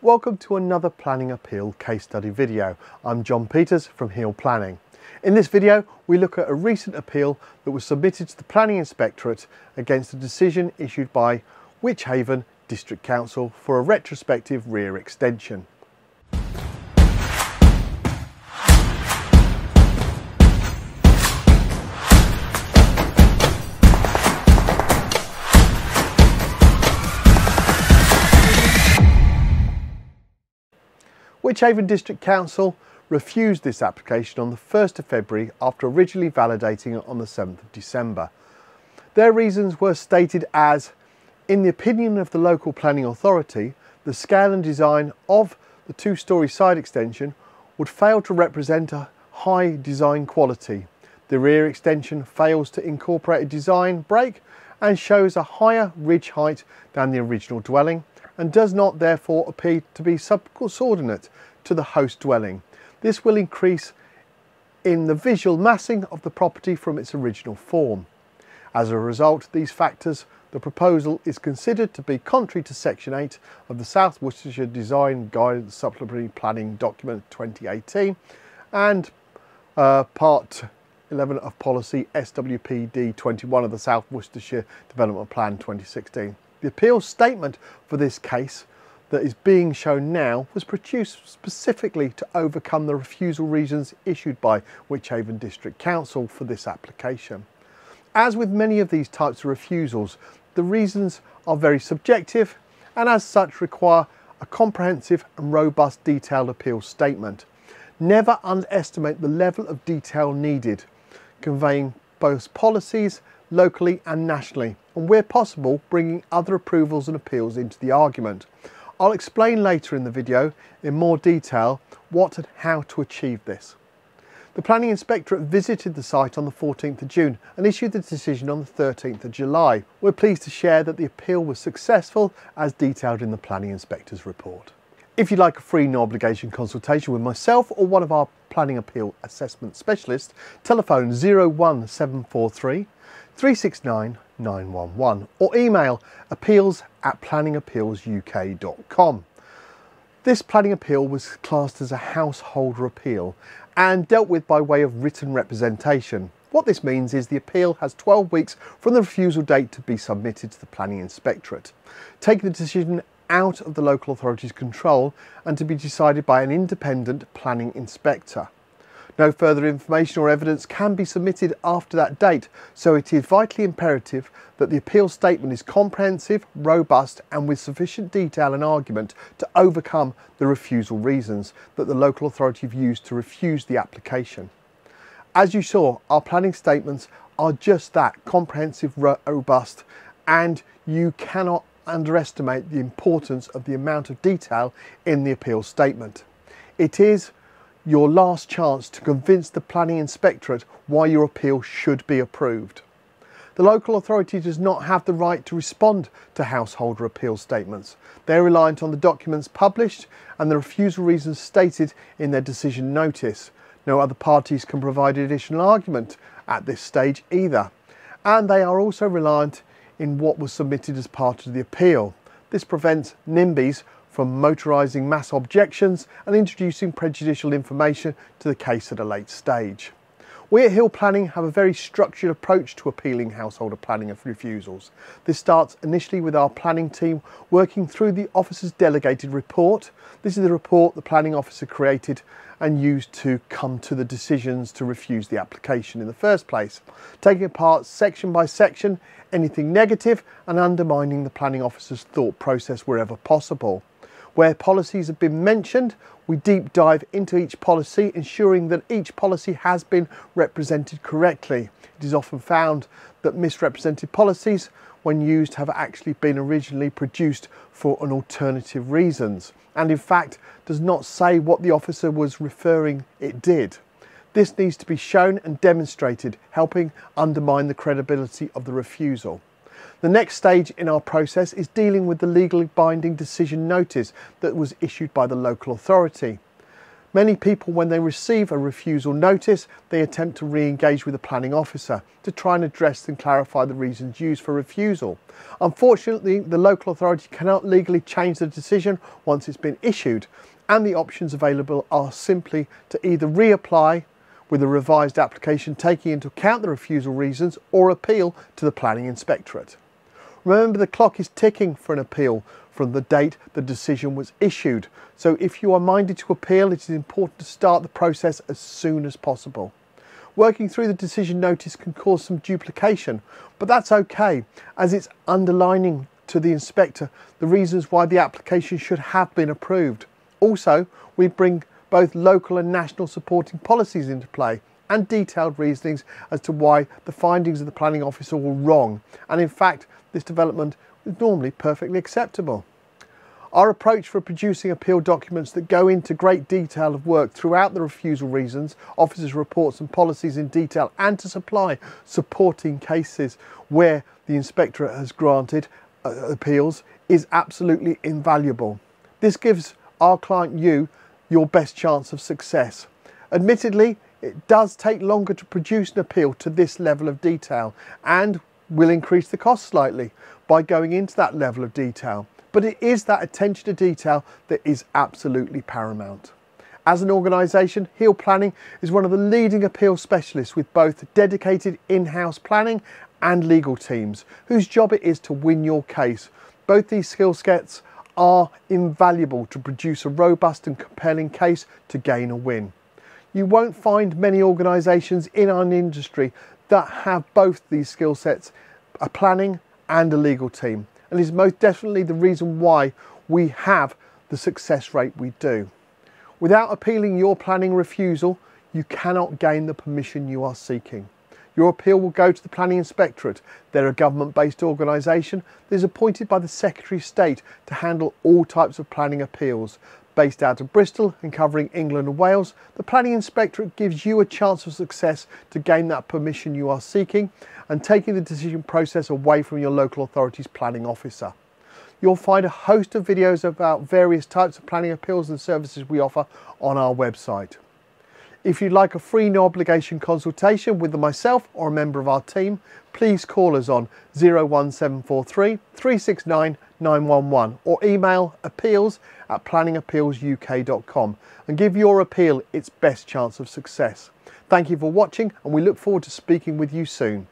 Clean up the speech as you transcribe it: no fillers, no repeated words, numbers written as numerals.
Welcome to another planning appeal case study video. I'm John Peters from Hill Planning. In this video we look at a recent appeal that was submitted to the Planning Inspectorate against a decision issued by Wychavon District Council for a retrospective rear extension. Wychavon District Council refused this application on the 1st of February after originally validating it on the 7th of December. Their reasons were stated as, in the opinion of the local planning authority, the scale and design of the two-storey side extension would fail to represent a high design quality. The rear extension fails to incorporate a design break and shows a higher ridge height than the original dwelling, and does not therefore appear to be subordinate to the host dwelling. This will increase in the visual massing of the property from its original form. As a result of these factors, the proposal is considered to be contrary to Section 8 of the South Worcestershire Design Guidance Supplementary Planning Document 2018 and Part 11 of Policy SWPD 21 of the South Worcestershire Development Plan 2016. The appeal statement for this case that is being shown now was produced specifically to overcome the refusal reasons issued by Wychavon District Council for this application. As with many of these types of refusals, the reasons are very subjective and as such require a comprehensive and robust detailed appeal statement. Never underestimate the level of detail needed, conveying both policies locally and nationally, and where possible bringing other approvals and appeals into the argument. I'll explain later in the video in more detail what and how to achieve this. The Planning Inspectorate visited the site on the 14th of June and issued the decision on the 13th of July. We're pleased to share that the appeal was successful as detailed in the Planning Inspector's report. If you'd like a free no obligation consultation with myself or one of our planning appeal assessment specialists, telephone 01743 369 911 or email appeals@planningappealsuk.com. This planning appeal was classed as a householder appeal and dealt with by way of written representation. What this means is the appeal has 12 weeks from the refusal date to be submitted to the Planning Inspectorate, taking the decision out of the local authority's control and to be decided by an independent planning inspector. No further information or evidence can be submitted after that date, so it is vitally imperative that the appeal statement is comprehensive, robust and with sufficient detail and argument to overcome the refusal reasons that the local authority views to refuse the application. As you saw, our planning statements are just that, comprehensive, robust, and you cannot underestimate the importance of the amount of detail in the appeal statement. It is your last chance to convince the Planning Inspectorate why your appeal should be approved. The local authority does not have the right to respond to householder appeal statements. They are reliant on the documents published and the refusal reasons stated in their decision notice. No other parties can provide additional argument at this stage either. And they are also reliant in what was submitted as part of the appeal. This prevents NIMBYs from motorising mass objections and introducing prejudicial information to the case at a late stage. We at Hill Planning have a very structured approach to appealing householder planning of refusals. This starts initially with our planning team working through the officer's delegated report. This is the report the planning officer created and used to come to the decisions to refuse the application in the first place, taking apart section by section anything negative and undermining the planning officer's thought process wherever possible. Where policies have been mentioned, we deep dive into each policy, ensuring that each policy has been represented correctly. It is often found that misrepresented policies, when used, have actually been originally produced for an alternative reasons, and in fact does not say what the officer was referring it did. This needs to be shown and demonstrated, helping undermine the credibility of the refusal. The next stage in our process is dealing with the legally binding decision notice that was issued by the local authority. Many people, when they receive a refusal notice, they attempt to re-engage with the planning officer to try and address and clarify the reasons used for refusal. Unfortunately, the local authority cannot legally change the decision once it's been issued, and the options available are simply to either reapply with a revised application taking into account the refusal reasons, or appeal to the planning inspectorate. Remember, the clock is ticking for an appeal from the date the decision was issued. So if you are minded to appeal, it is important to start the process as soon as possible. Working through the decision notice can cause some duplication, but that's okay, as it's underlining to the inspector the reasons why the application should have been approved. Also, we bring both local and national supporting policies into play, and detailed reasonings as to why the findings of the planning officer were wrong, and in fact this development is normally perfectly acceptable. Our approach for producing appeal documents that go into great detail of work throughout the refusal reasons, officers' reports and policies in detail, and to supply supporting cases where the inspectorate has granted appeals is absolutely invaluable. This gives our client your best chance of success. Admittedly, it does take longer to produce an appeal to this level of detail and will increase the cost slightly by going into that level of detail. But it is that attention to detail that is absolutely paramount. As an organisation, Heal Planning is one of the leading appeal specialists with both dedicated in-house planning and legal teams whose job it is to win your case. Both these skill sets are invaluable to produce a robust and compelling case to gain a win. You won't find many organisations in our industry that have both these skill sets, a planning and a legal team, and is most definitely the reason why we have the success rate we do. Without appealing your planning refusal, you cannot gain the permission you are seeking. Your appeal will go to the Planning Inspectorate. They're a government-based organisation that is appointed by the Secretary of State to handle all types of planning appeals. Based out of Bristol and covering England and Wales, the Planning Inspectorate gives you a chance of success to gain that permission you are seeking and taking the decision process away from your local authority's planning officer. You'll find a host of videos about various types of planning appeals and services we offer on our website. If you'd like a free no obligation consultation with myself or a member of our team, please call us on 01743 369 911 or email appeals@planningappealsuk.com and give your appeal its best chance of success. Thank you for watching, and we look forward to speaking with you soon.